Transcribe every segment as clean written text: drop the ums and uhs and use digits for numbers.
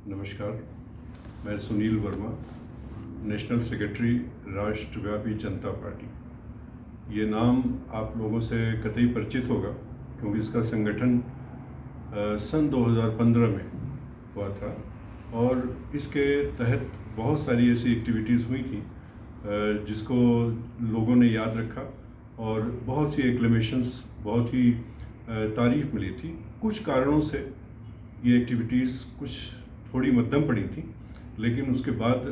नमस्कार, मैं Sunil Verma, national secretary राष्ट्रव्यापी जनता पार्टी। ये नाम आप लोगों से कतई परिचित होगा क्योंकि इसका संगठन सन 2015 में हुआ था और इसके तहत बहुत सारी ऐसी एक्टिविटीज़ हुई थी जिसको लोगों ने याद रखा और बहुत सी एक्लेमेशंस, बहुत ही तारीफ मिली थी। कुछ कारणों से ये एक्टिविटीज़ कुछ थोड़ी मध्यम पड़ी थी, लेकिन उसके बाद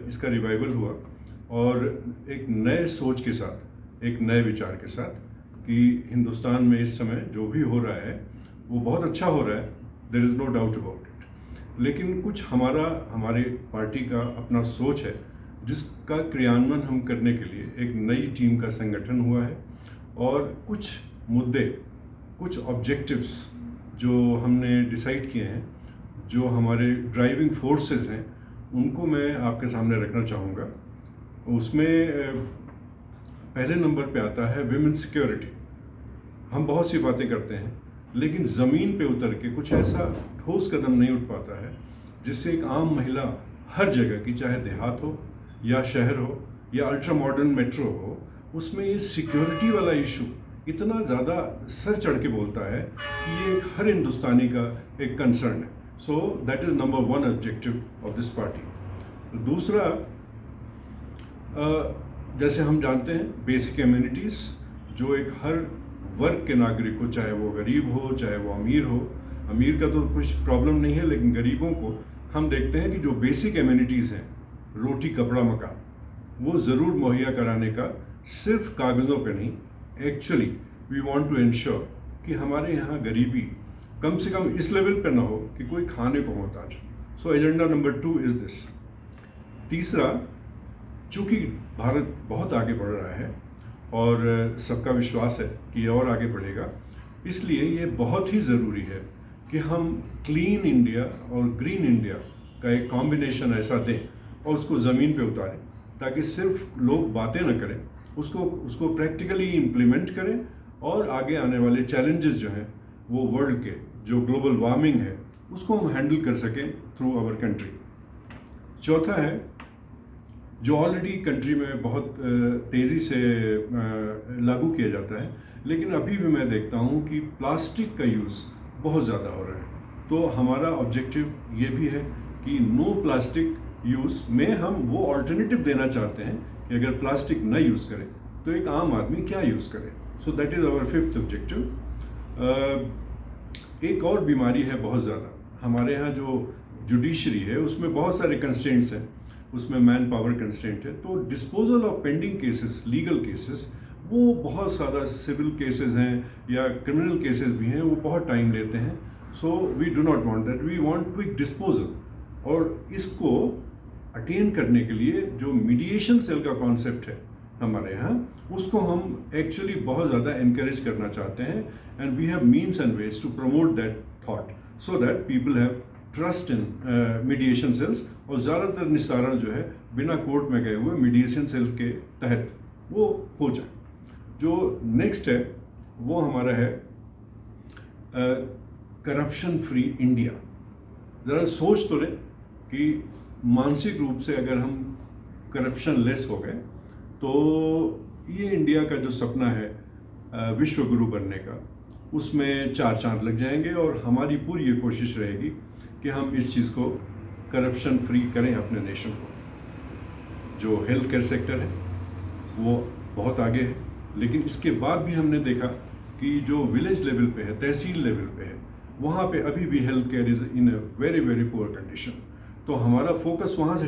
इसका रिवाइवल हुआ और एक नए सोच के साथ, एक नए विचार के साथ कि हिंदुस्तान में इस समय जो भी हो रहा है वो बहुत अच्छा हो रहा है, there is no doubt about it. लेकिन कुछ हमारे पार्टी का अपना सोच है जिसका क्रियान्वयन हम करने के लिए एक नई टीम का संगठन हुआ है और कुछ मुद्दे, कुछ ऑब्जेक्टिव्स जो हमने डिसाइड किए हैं, जो हमारे ड्राइविंग फोर्सेस हैं, उनको मैं आपके सामने रखना चाहूँगा। उसमें पहले नंबर पे आता है विमेन सिक्योरिटी। हम बहुत सी बातें करते हैं लेकिन ज़मीन पे उतर के कुछ ऐसा ठोस कदम नहीं उठ पाता है जिससे एक आम महिला हर जगह की, चाहे देहात हो या शहर हो या अल्ट्रा मॉडर्न मेट्रो हो, उसमें ये सिक्योरिटी वाला इशू इतना ज़्यादा सर चढ़ के बोलता है कि ये एक हर हिंदुस्तानी का एक कंसर्न है। सो that is number one objective of this party. दूसरा, जैसे हम जानते हैं, बेसिक एम्यूनिटीज़ जो एक हर वर्ग के नागरिक को, चाहे वो गरीब हो चाहे वो अमीर हो, अमीर का तो कुछ प्रॉब्लम नहीं है, लेकिन गरीबों को हम देखते हैं कि जो बेसिक एम्यूनिटीज़ हैं, रोटी कपड़ा मकान, वो ज़रूर मुहैया कराने का सिर्फ कागज़ों पे नहीं, actually we want to ensure कि हमारे यहाँ गरीबी कम से कम इस लेवल पे ना हो कि कोई खाने को मोहताज। सो एजेंडा नंबर 2 इज़ दिस। तीसरा, चूँकि भारत बहुत आगे बढ़ रहा है और सबका विश्वास है कि और आगे बढ़ेगा, इसलिए ये बहुत ही ज़रूरी है कि हम क्लीन इंडिया और ग्रीन इंडिया का एक कॉम्बिनेशन ऐसा दें और उसको ज़मीन पे उतारें ताकि सिर्फ लोग बातें न करें, उसको प्रैक्टिकली इम्प्लीमेंट करें और आगे आने वाले चैलेंजेस जो हैं वो वर्ल्ड के, जो ग्लोबल वार्मिंग है, उसको हम हैंडल कर सकें थ्रू आवर कंट्री। चौथा है, जो ऑलरेडी कंट्री में बहुत तेज़ी से लागू किया जाता है, लेकिन अभी भी मैं देखता हूँ कि प्लास्टिक का यूज़ बहुत ज़्यादा हो रहा है। तो हमारा ऑब्जेक्टिव ये भी है कि नो प्लास्टिक यूज़ में हम वो ऑल्टरनेटिव देना चाहते हैं कि अगर प्लास्टिक न यूज़ करें तो एक आम आदमी क्या यूज़ करे। So that is our fifth objective. एक और बीमारी है बहुत ज़्यादा हमारे यहाँ, जो जुडिशरी है उसमें बहुत सारे कंस्ट्रेंट्स हैं, उसमें मैन पावर कंस्ट्रेंट है। तो disposal of pending cases, legal cases, वो बहुत ज़्यादा सिविल केसेस हैं या क्रिमिनल केसेस भी हैं, वो बहुत टाइम लेते हैं। So we do not want that, we want quick disposal. और इसको अटेन करने के लिए जो मीडिएशन सेल का कॉन्सेप्ट है हमारे यहाँ, उसको हम एक्चुअली बहुत ज़्यादा इनकरेज करना चाहते हैं and we have means and ways to promote that thought so that people have trust in mediation cells और ज़्यादातर निस्तारण जो है बिना कोर्ट में गए हुए मीडिएशन सेल के तहत वो हो जाए। जो नेक्स्ट है वो हमारा है करप्शन फ्री इंडिया। ज़रा सोच तो लें कि मानसिक रूप से अगर हम करप्शन लेस हो गए तो ये इंडिया का जो सपना है विश्व गुरु बनने का, उसमें 4 चांद लग जाएंगे और हमारी पूरी ये कोशिश रहेगी कि हम इस चीज़ को करप्शन फ्री करें अपने नेशन को। जो हेल्थ केयर सेक्टर है वो बहुत आगे है, लेकिन इसके बाद भी हमने देखा कि जो विलेज लेवल पे है, तहसील लेवल पे है, वहाँ पे अभी भी health care is in a very very poor condition. तो हमारा फोकस वहाँ से